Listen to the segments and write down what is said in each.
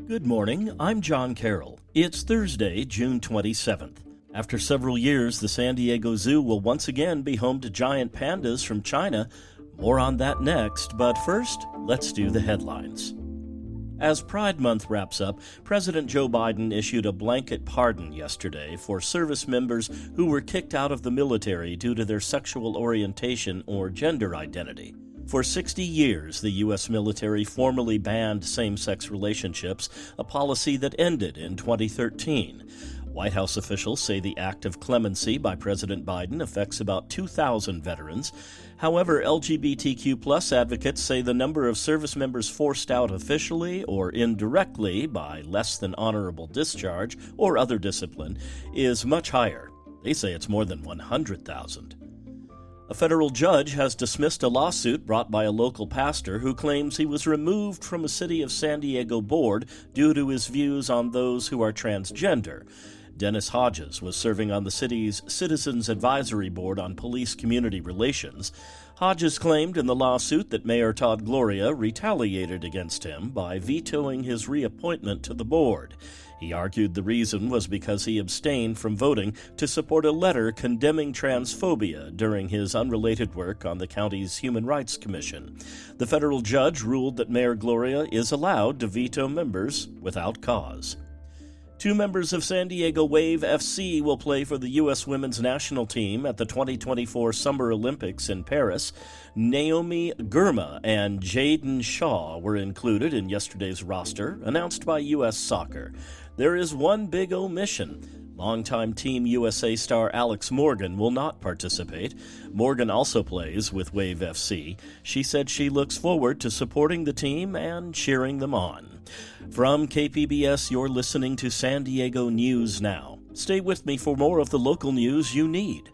Good morning, I'm John Carroll. It's Thursday, June 27th. After several years, the San Diego Zoo will once again be home to giant pandas from China. More on that next, but first, let's do the headlines. As Pride Month wraps up, President Joe Biden issued a blanket pardon yesterday for service members who were kicked out of the military due to their sexual orientation or gender identity. For 60 years, the U.S. military formally banned same-sex relationships, a policy that ended in 2013. White House officials say the act of clemency by President Biden affects about 2,000 veterans. However, LGBTQ+ advocates say the number of service members forced out officially or indirectly by less than honorable discharge or other discipline is much higher. They say it's more than 100,000. A federal judge has dismissed a lawsuit brought by a local pastor who claims he was removed from a City of San Diego board due to his views on those who are transgender. Dennis Hodges was serving on the city's Citizens Advisory Board on Police Community Relations. Hodges claimed in the lawsuit that Mayor Todd Gloria retaliated against him by vetoing his reappointment to the board. He argued the reason was because he abstained from voting to support a letter condemning transphobia during his unrelated work on the county's Human Rights Commission. The federal judge ruled that Mayor Gloria is allowed to veto members without cause. Two members of San Diego Wave FC will play for the U.S. women's national team at the 2024 Summer Olympics in Paris. Naomi Girma and Jaden Shaw were included in yesterday's roster, announced by U.S. Soccer. There is one big omission. Longtime Team USA star Alex Morgan will not participate. Morgan also plays with Wave FC. She said she looks forward to supporting the team and cheering them on. From KPBS, you're listening to San Diego News Now. Stay with me for more of the local news you need.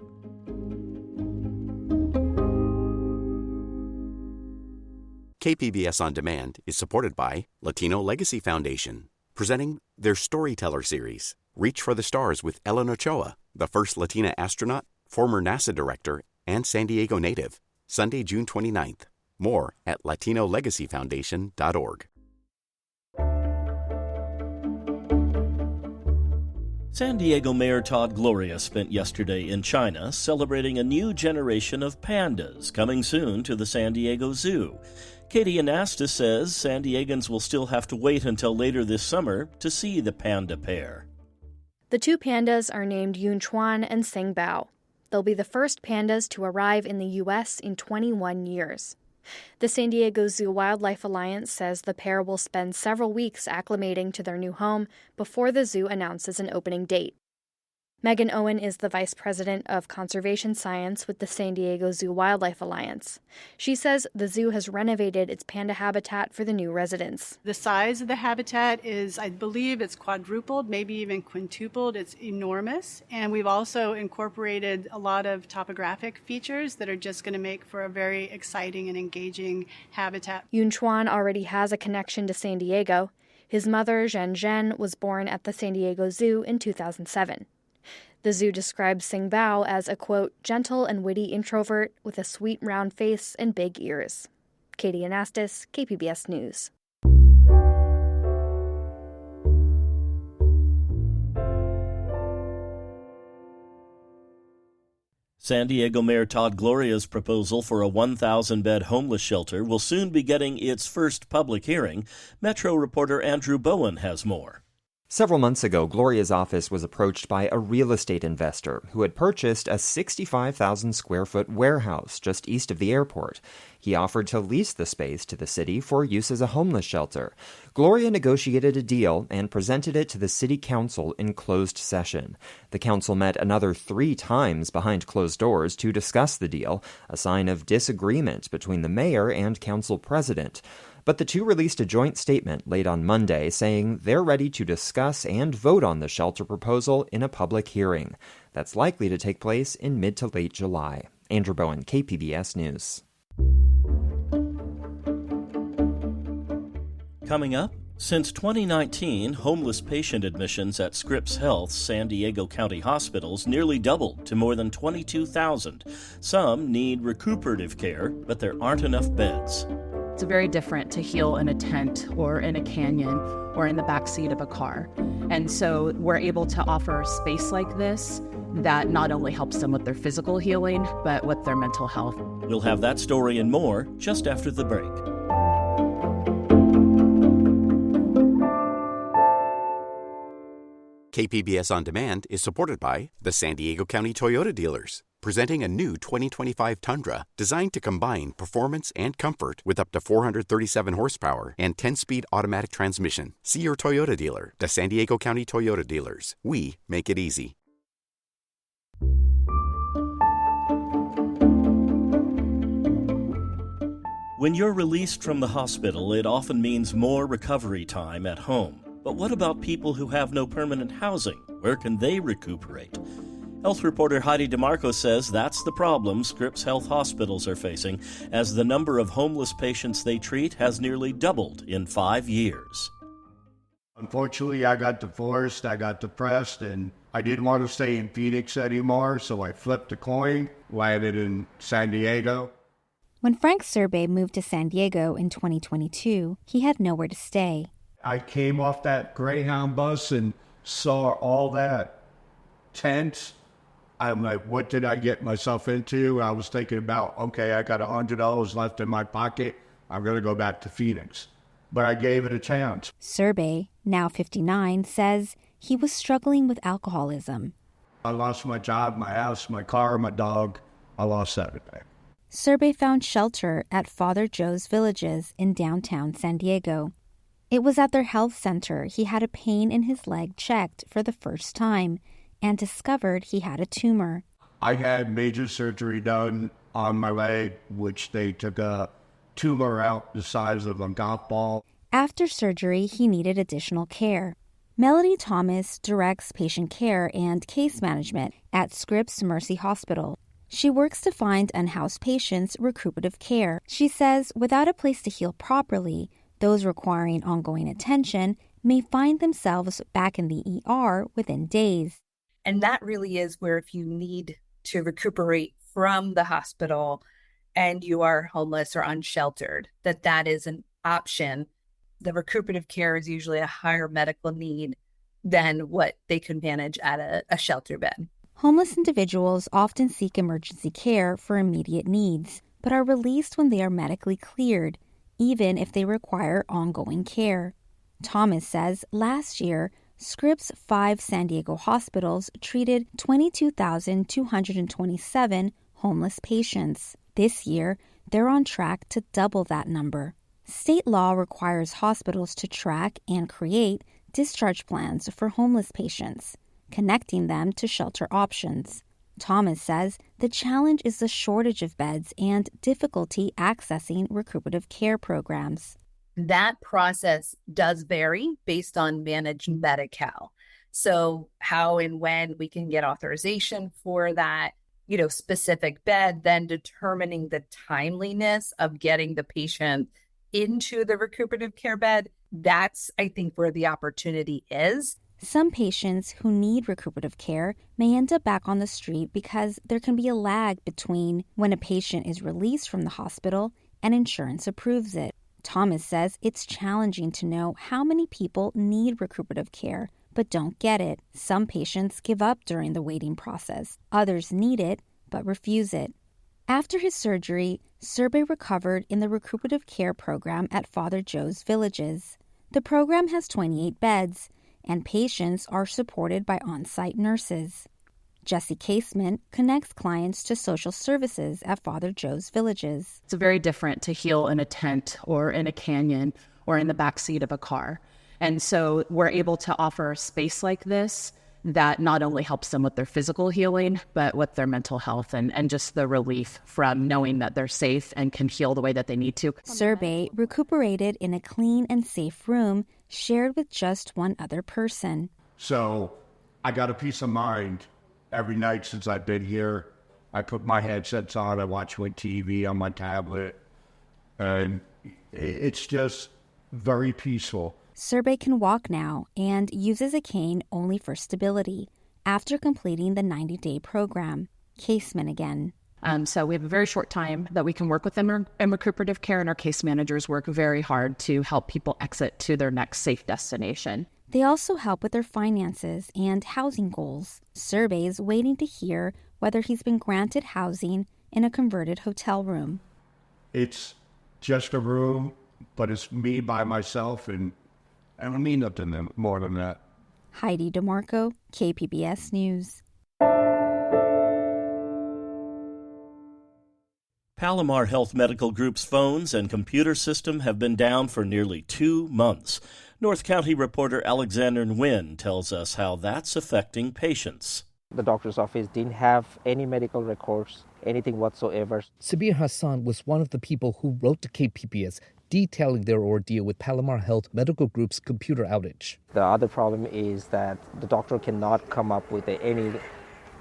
KPBS On Demand is supported by Latino Legacy Foundation, presenting their Storyteller series, Reach for the Stars with Ellen Ochoa, the first Latina astronaut, former NASA director, and San Diego native. Sunday, June 29th. More at latinolegacyfoundation.org. San Diego Mayor Todd Gloria spent yesterday in China celebrating a new generation of pandas coming soon to the San Diego Zoo. Katie Anastas says San Diegans will still have to wait until later this summer to see the panda pair. The two pandas are named Yunchuan and Xingbao. They'll be the first pandas to arrive in the U.S. in 21 years. The San Diego Zoo Wildlife Alliance says the pair will spend several weeks acclimating to their new home before the zoo announces an opening date. Megan Owen is the Vice President of Conservation Science with the San Diego Zoo Wildlife Alliance. She says the zoo has renovated its panda habitat for the new residents. The size of the habitat is, I believe it's quadrupled, maybe even quintupled. It's enormous. And we've also incorporated a lot of topographic features that are just going to make for a very exciting and engaging habitat. Yunchuan already has a connection to San Diego. His mother, Zhen, was born at the San Diego Zoo in 2007. The zoo describes Xingbao as a, quote, gentle and witty introvert with a sweet round face and big ears. Katie Anastas, KPBS News. San Diego Mayor Todd Gloria's proposal for a 1,000-bed homeless shelter will soon be getting its first public hearing. Metro reporter Andrew Bowen has more. Several months ago, Gloria's office was approached by a real estate investor who had purchased a 65,000-square-foot warehouse just east of the airport. He offered to lease the space to the city for use as a homeless shelter. Gloria negotiated a deal and presented it to the city council in closed session. The council met another 3 times behind closed doors to discuss the deal, a sign of disagreement between the mayor and council president. But the two released a joint statement late on Monday saying they're ready to discuss and vote on the shelter proposal in a public hearing. That's likely to take place in mid to late July. Andrew Bowen, KPBS News. Coming up, since 2019, homeless patient admissions at Scripps Health's San Diego County hospitals nearly doubled to more than 22,000. Some need recuperative care, but there aren't enough beds. It's very different to heal in a tent or in a canyon or in the backseat of a car. And so we're able to offer a space like this that not only helps them with their physical healing, but with their mental health. We'll have that story and more just after the break. KPBS On Demand is supported by the San Diego County Toyota dealers, presenting a new 2025 Tundra designed to combine performance and comfort with up to 437 horsepower and 10-speed automatic transmission. See your Toyota dealer. The San Diego County Toyota dealers. We make it easy. When you're released from the hospital, it often means more recovery time at home. But what about people who have no permanent housing? Where can they recuperate? Health reporter Heidi DeMarco says that's the problem Scripps Health hospitals are facing, as the number of homeless patients they treat has nearly doubled in 5 years. Unfortunately, I got divorced, I got depressed, and I didn't want to stay in Phoenix anymore, so I flipped a coin, landed in San Diego. When Frank Serbay moved to San Diego in 2022, he had nowhere to stay. I came off that Greyhound bus and saw all that tent. I'm like, what did I get myself into? I was thinking about, okay, I got $100 left in my pocket. I'm going to go back to Phoenix. But I gave it a chance. Serbay, now 59, says he was struggling with alcoholism. I lost my job, my house, my car, my dog. I lost everything. Serbay found shelter at Father Joe's Villages in downtown San Diego. It was at their health center he had a pain in his leg checked for the first time and discovered he had a tumor. I had major surgery done on my leg, which they took a tumor out the size of a golf ball. After surgery, he needed additional care. Melody Thomas directs patient care and case management at Scripps Mercy Hospital. She works to find unhoused patients recuperative care. She says without a place to heal properly, those requiring ongoing attention may find themselves back in the ER within days. And that really is where if you need to recuperate from the hospital and you are homeless or unsheltered, that is an option. The recuperative care is usually a higher medical need than what they can manage at a shelter bed. Homeless individuals often seek emergency care for immediate needs, but are released when they are medically cleared, even if they require ongoing care. Thomas says last year, Scripps' 5 San Diego hospitals treated 22,227 homeless patients. This year, they're on track to double that number. State law requires hospitals to track and create discharge plans for homeless patients, connecting them to shelter options. Thomas says the challenge is the shortage of beds and difficulty accessing recuperative care programs. That process does vary based on managed Medi-Cal. So how and when we can get authorization for that, specific bed, then determining the timeliness of getting the patient into the recuperative care bed. That's, I think, where the opportunity is. Some patients who need recuperative care may end up back on the street because there can be a lag between when a patient is released from the hospital and insurance approves it. Thomas says it's challenging to know how many people need recuperative care but don't get it. Some patients give up during the waiting process. Others need it but refuse it. After his surgery, Serbay recovered in the recuperative care program at Father Joe's Villages. The program has 28 beds, and patients are supported by on-site nurses. Jesse Casement connects clients to social services at Father Joe's Villages. It's very different to heal in a tent or in a canyon or in the backseat of a car. And so we're able to offer a space like this that not only helps them with their physical healing, but with their mental health and just the relief from knowing that they're safe and can heal the way that they need to. Serbay recuperated in a clean and safe room shared with just one other person. So I got a peace of mind every night since I've been here. I put my headsets on, I watch my TV on my tablet, and it's just very peaceful. Serbay can walk now and uses a cane only for stability after completing the 90-day program. Casement again. So we have a very short time that we can work with them in recuperative care, and our case managers work very hard to help people exit to their next safe destination. They also help with their finances and housing goals. Surveys waiting to hear whether he's been granted housing in a converted hotel room. It's just a room, but it's me by myself, and I don't mean nothing more than that. Heidi DeMarco, KPBS News. Palomar Health Medical Group's phones and computer system have been down for nearly 2 months. North County reporter Alexander Nguyen tells us how that's affecting patients. The doctor's office didn't have any medical records, anything whatsoever. Sabir Hassan was one of the people who wrote to KPBS detailing their ordeal with Palomar Health Medical Group's computer outage. The other problem is that the doctor cannot come up with any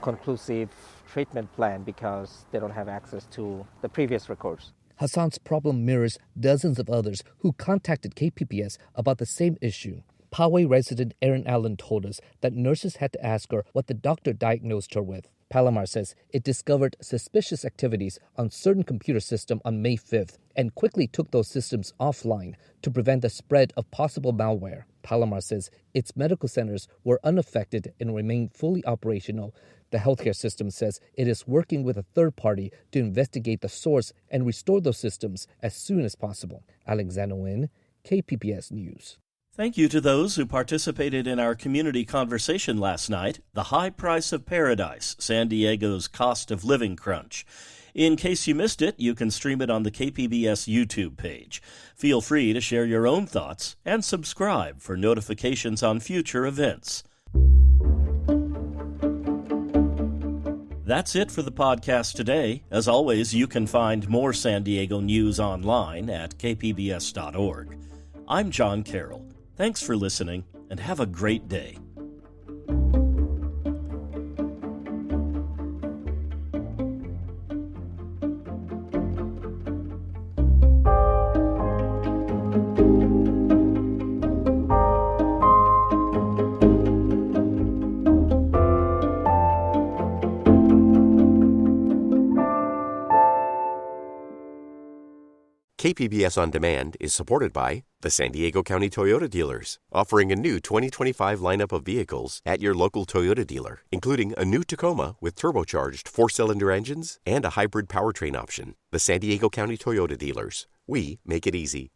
conclusive treatment plan because they don't have access to the previous records. Hassan's problem mirrors dozens of others who contacted KPBS about the same issue. Poway resident Erin Allen told us that nurses had to ask her what the doctor diagnosed her with. Palomar says it discovered suspicious activities on certain computer systems on May 5th and quickly took those systems offline to prevent the spread of possible malware. Palomar says its medical centers were unaffected and remain fully operational. The healthcare system says it is working with a third party to investigate the source and restore those systems as soon as possible. Alexander Nguyen, KPBS News. Thank you to those who participated in our community conversation last night, The High Price of Paradise, San Diego's Cost of Living Crunch. In case you missed it, you can stream it on the KPBS YouTube page. Feel free to share your own thoughts and subscribe for notifications on future events. That's it for the podcast today. As always, you can find more San Diego news online at kpbs.org. I'm John Carroll. Thanks for listening, and have a great day. KPBS On Demand is supported by the San Diego County Toyota dealers, offering a new 2025 lineup of vehicles at your local Toyota dealer, including a new Tacoma with turbocharged 4-cylinder engines and a hybrid powertrain option. The San Diego County Toyota dealers. We make it easy.